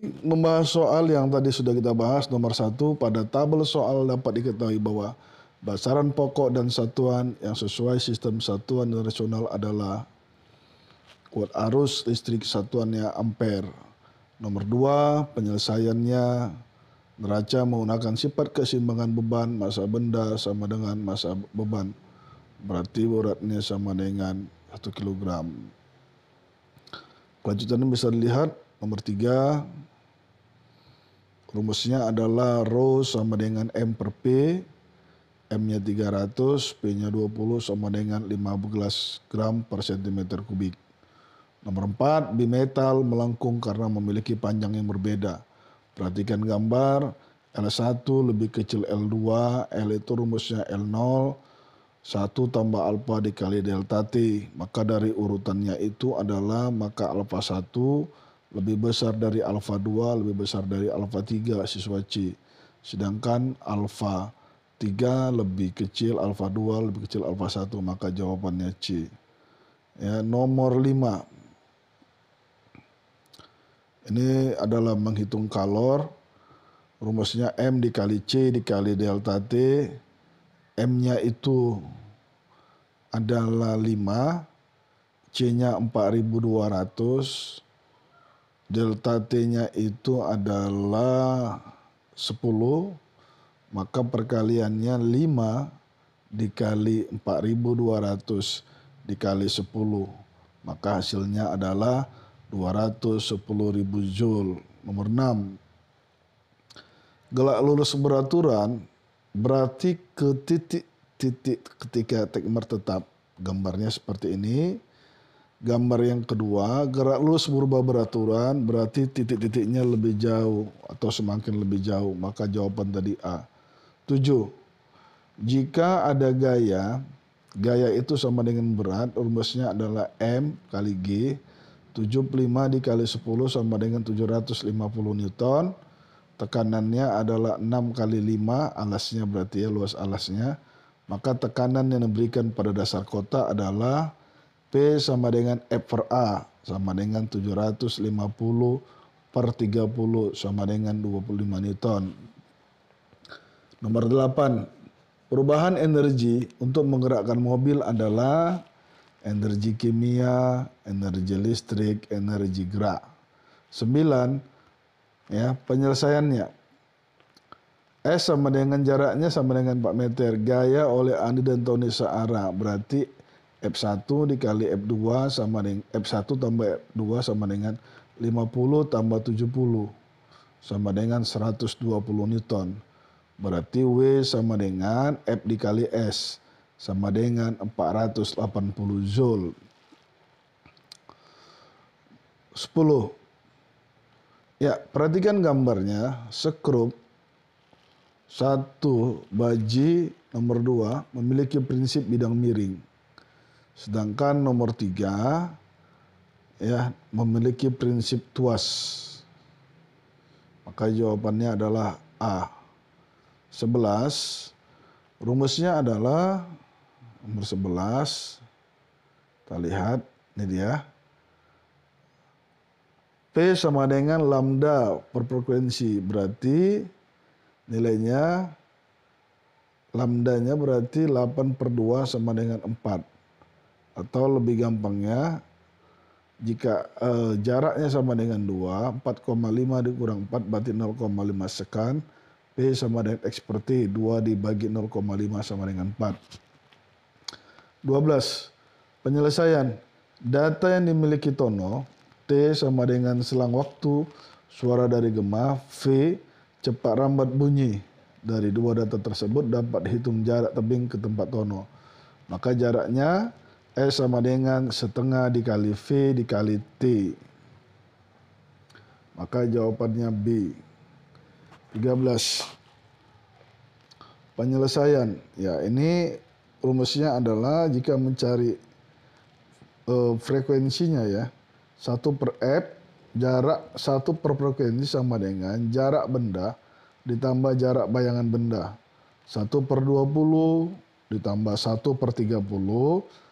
Membahas soal yang tadi sudah kita bahas, nomor satu, pada tabel soal dapat diketahui bahwa besaran pokok dan satuan yang sesuai sistem satuan nasional adalah kuat arus listrik satuannya ampere. Nomor dua, penyelesaiannya neraca menggunakan sifat keseimbangan beban massa benda sama dengan massa beban. Berarti beratnya sama dengan 1 kilogram. Kelanjutannya bisa dilihat. Nomor tiga, rumusnya adalah rho sama dengan M per P, M-nya 300, P-nya 20 sama dengan 15 gram per cm kubik. Nomor 4, bimetal melengkung karena memiliki panjang yang berbeda. Perhatikan gambar, L1 lebih kecil L2, L itu rumusnya L0, 1 tambah alfa dikali delta T. Maka dari urutannya itu adalah maka alfa 1 lebih besar dari alfa 2, lebih besar dari alfa 3 siswa C. Sedangkan alfa 3 lebih kecil alfa 2, lebih kecil alfa 1, maka jawabannya C. Ya, nomor 5. Ini adalah menghitung kalor. Rumusnya M dikali C dikali delta T. M-nya itu adalah 5, C-nya 4200, delta T-nya itu adalah 10, maka perkaliannya 5 dikali 4200 dikali 10, maka hasilnya adalah 210.000 Joule. Nomor 6, gelak lurus beraturan berarti ke titik ketika timer tetap. Gambarnya seperti ini. Gambar yang kedua, gerak lurus berubah beraturan berarti titik-titiknya lebih jauh atau semakin lebih jauh, maka jawaban tadi A. 7. Jika ada gaya, gaya itu sama dengan berat, rumusnya adalah M kali G, 75 dikali 10 sama dengan 750 Newton. Tekanannya adalah 6 kali 5, alasnya berarti ya, luas alasnya. Maka tekanan yang diberikan pada dasar kotak adalah P sama dengan F per A sama dengan 750 per 30 sama dengan 25 Newton. Nomor 8, perubahan energi untuk menggerakkan mobil adalah energi kimia, energi listrik, energi gerak. 9, ya, penyelesaiannya. S sama dengan jaraknya sama dengan 4 meter. Gaya oleh Andi dan Tony searah. Berarti F1 dikali F2 sama dengan F1 tambah F2 sama dengan 50 tambah 70 sama dengan 120 Newton. Berarti W sama dengan F dikali S sama dengan 480 Joule. 10. Ya, perhatikan gambarnya. Skrup 1 baji nomor 2 memiliki prinsip bidang miring. Sedangkan nomor 3 ya memiliki prinsip tuas. Maka jawabannya adalah A. 11. Rumusnya adalah nomor 11. Kita lihat, ini dia. P sama dengan lambda per frekuensi, berarti nilainya lambdanya berarti 8 per 2 sama dengan 4. Atau lebih gampangnya, jika jaraknya sama dengan 2, 4,5 dikurang 4 berarti 0,5 sekan. P sama dengan X per T, 2 dibagi 0,5 sama dengan 4. 12. Penyelesaian. Data yang dimiliki Tono, T sama dengan selang waktu suara dari gema, V cepat rambat bunyi. Dari dua data tersebut dapat dihitung jarak tebing ke tempat Tono. Maka jaraknya S sama dengan setengah dikali V dikali T. Maka jawabannya B. 13. Penyelesaian. Ya, ini rumusnya adalah jika mencari frekuensinya ya. 1 per F, jarak 1 per frekuensi sama dengan jarak benda ditambah jarak bayangan benda. 1 per 20 ditambah 1 per 30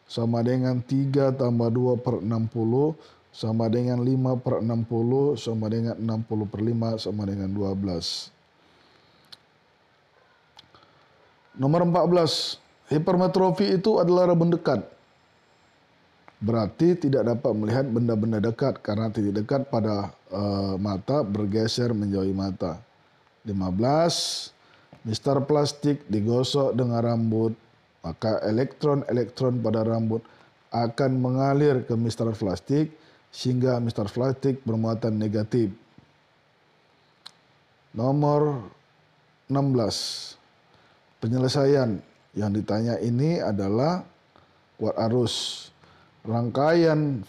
sama dengan 3 tambah 2 per 60 sama dengan 5/60 sama dengan 60/5 sama dengan 12. Nomor 14, hipermetropi itu adalah rabun dekat. Berarti tidak dapat melihat benda-benda dekat karena titik dekat pada mata bergeser menjauhi mata. 15, mistar plastik digosok dengan rambut, maka elektron-elektron pada rambut akan mengalir ke mistar plastik sehingga mistar plastik bermuatan negatif. Nomor 16, penyelesaian yang ditanya ini adalah kuat arus. Rangkaian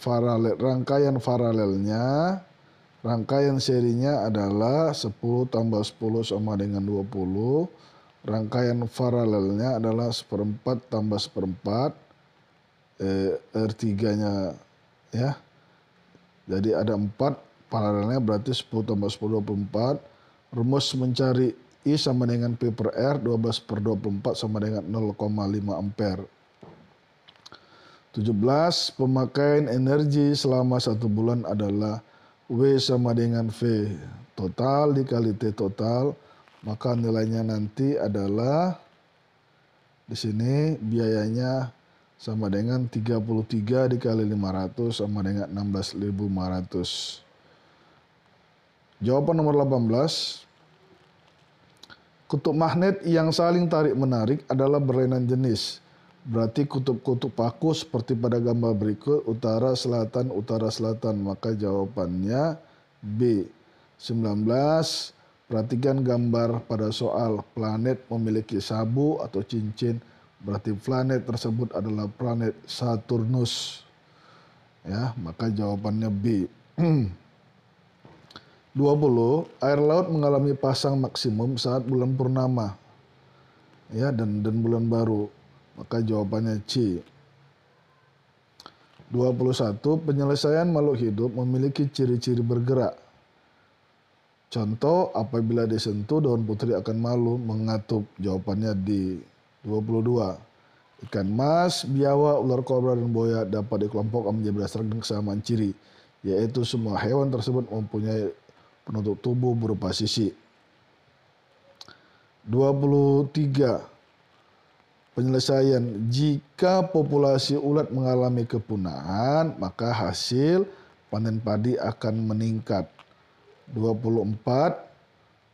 serinya adalah 10 tambah 10 sama dengan 20. Rangkaian paralelnya adalah 1/4 tambah 1/4. R3-nya ya. Jadi ada 4, paralelnya berarti 10 tambah 10 24. Rumus mencari I sama dengan P per R, 12/24 sama dengan 0,5 ampere. 17, pemakaian energi selama 1 bulan adalah W sama dengan V total dikali T total, maka nilainya nanti adalah di sini biayanya sama dengan 33 dikali 500 sama dengan 16.500. Jawaban nomor 18. Kutub magnet yang saling tarik-menarik adalah berlainan jenis. Berarti kutub-kutub paku seperti pada gambar berikut, utara-selatan, utara-selatan. Maka jawabannya B. 19. Perhatikan gambar pada soal planet memiliki sabu atau cincin. Berarti planet tersebut adalah planet Saturnus. Ya, maka jawabannya B. 20. Air laut mengalami pasang maksimum saat bulan purnama. Ya, dan bulan baru. Maka jawabannya C. 21. Penyelesaian makhluk hidup memiliki ciri-ciri bergerak. Contoh, apabila disentuh daun putri akan malu, mengatup. Jawabannya D. 22. Ikan mas, biawak, ular kobra, dan buaya dapat dikelompokkan menjadi berdasarkan kesamaan ciri, yaitu semua hewan tersebut mempunyai penutup tubuh berupa sisik. 23. Penyelesaian, jika populasi ulat mengalami kepunahan, maka hasil panen padi akan meningkat. 24.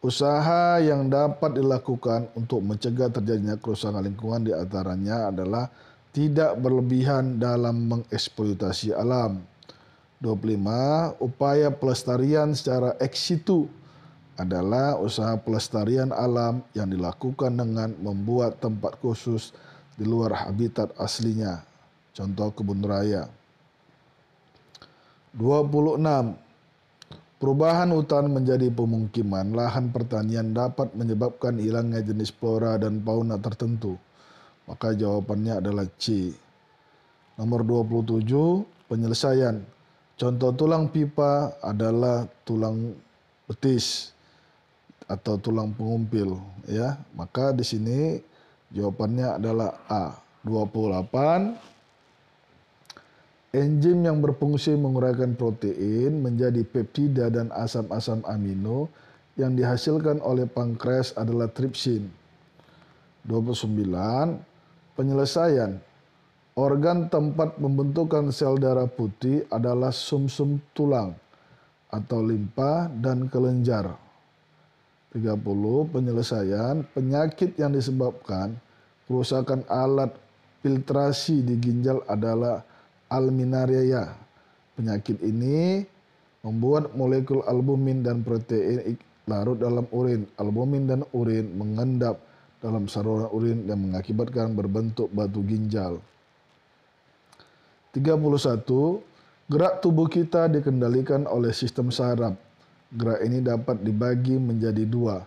Usaha yang dapat dilakukan untuk mencegah terjadinya kerusakan lingkungan di antaranya adalah tidak berlebihan dalam mengeksploitasi alam. 25. Upaya pelestarian secara ex situ adalah usaha pelestarian alam yang dilakukan dengan membuat tempat khusus di luar habitat aslinya. Contoh kebun raya. 26. Perubahan hutan menjadi pemukiman lahan pertanian dapat menyebabkan hilangnya jenis flora dan fauna tertentu. Maka jawabannya adalah C. Nomor 27, penyelesaian. Contoh tulang pipa adalah tulang betis atau tulang pengumpil, ya. Maka di sini jawabannya adalah A. 28. Enzim yang berfungsi menguraikan protein menjadi peptida dan asam-asam amino yang dihasilkan oleh pankreas adalah tripsin. 29. Penyelesaian. Organ tempat pembentukan sel darah putih adalah sumsum tulang atau limpa dan kelenjar. 30. Penyelesaian. Penyakit yang disebabkan kerusakan alat filtrasi di ginjal adalah alminaria. Penyakit ini membuat molekul albumin dan protein larut dalam urin. Albumin dan urin mengendap dalam saluran urin yang mengakibatkan berbentuk batu ginjal. 31. Gerak tubuh kita dikendalikan oleh sistem saraf. Gerak ini dapat dibagi menjadi 2,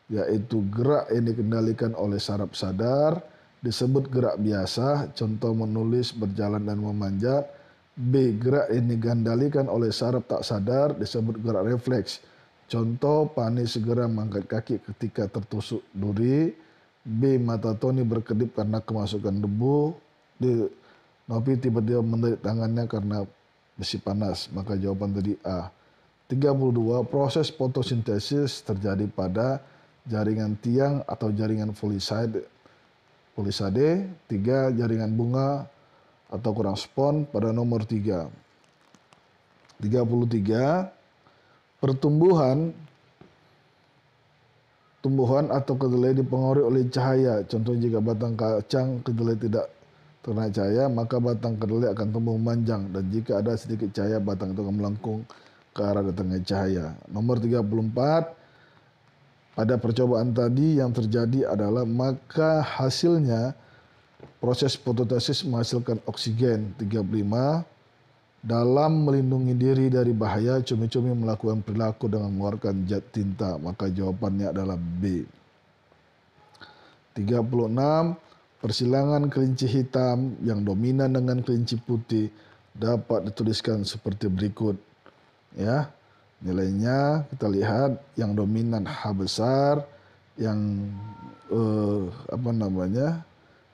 yaitu gerak yang dikendalikan oleh saraf sadar, disebut gerak biasa, contoh menulis, berjalan, dan memanjat. B. Gerak yang dikendalikan oleh saraf tak sadar, disebut gerak refleks, contoh panik segera mengangkat kaki ketika tertusuk duri. B. Mata Tony berkedip karena kemasukan debu. D. Nopi tiba-tiba mendelik tangannya karena besi panas. Maka jawaban tadi A. 32. Proses fotosintesis terjadi pada jaringan tiang atau jaringan folisade. 3. Jaringan bunga atau kurang spon pada nomor 3. 33. Tumbuhan atau kedelai dipengaruhi oleh cahaya. Contoh jika batang kacang kedelai tidak terkena cahaya, maka batang kedelai akan tumbuh memanjang. Dan jika ada sedikit cahaya, batang itu akan melengkung ke arah datangnya cahaya. Nomor 34. Pada percobaan tadi yang terjadi adalah maka hasilnya proses fotosintesis menghasilkan oksigen. 35. Dalam melindungi diri dari bahaya, cumi-cumi melakukan perilaku dengan mengeluarkan zat tinta. Maka jawabannya adalah B. 36. Persilangan kelinci hitam yang dominan dengan kelinci putih dapat dituliskan seperti berikut. Ya, nilainya kita lihat yang dominan H besar, yang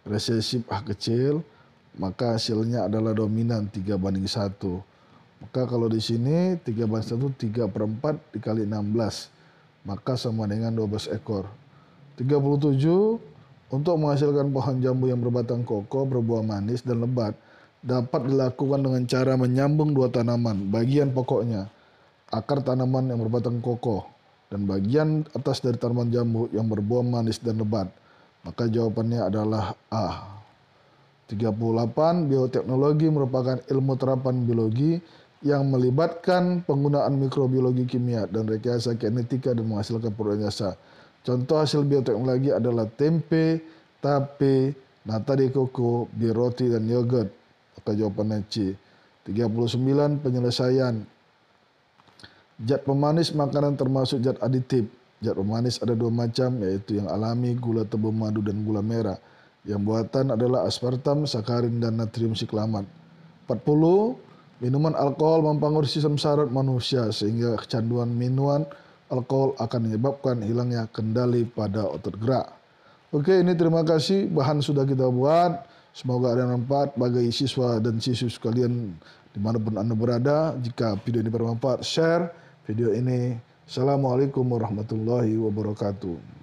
resesif H kecil, maka hasilnya adalah dominan 3:1. Maka kalau di sini 3:1 3/4 dikali 16, maka sama dengan 12 ekor. 37. Untuk menghasilkan pohon jambu yang berbatang kokoh, berbuah manis dan lebat dapat dilakukan dengan cara menyambung dua tanaman. Bagian pokoknya, akar tanaman yang berbatang kokoh, dan bagian atas dari tanaman jambu yang berbuah manis dan lebat. Maka jawabannya adalah A. 38. Bioteknologi merupakan ilmu terapan biologi yang melibatkan penggunaan mikrobiologi kimia dan rekayasa genetika dan menghasilkan produk jasa. Contoh hasil bioteknologi adalah tempe, tape, nata de coco, biroti, dan yogurt. Maka jawabannya C. 39. Penyelesaian. Zat pemanis makanan termasuk zat aditif. Zat pemanis ada dua macam, yaitu yang alami, gula tebu madu, dan gula merah. Yang buatan adalah aspartam, sakarin, dan natrium siklamat. 40. Minuman alkohol mempengaruhi sistem saraf manusia sehingga kecanduan minuman alkohol akan menyebabkan hilangnya kendali pada otot gerak. Oke, ini terima kasih, bahan sudah kita buat. Semoga ada manfaat bagi siswa dan siswi sekalian dimanapun Anda berada. Jika video ini bermanfaat, share video ini. Assalamualaikum warahmatullahi wabarakatuh.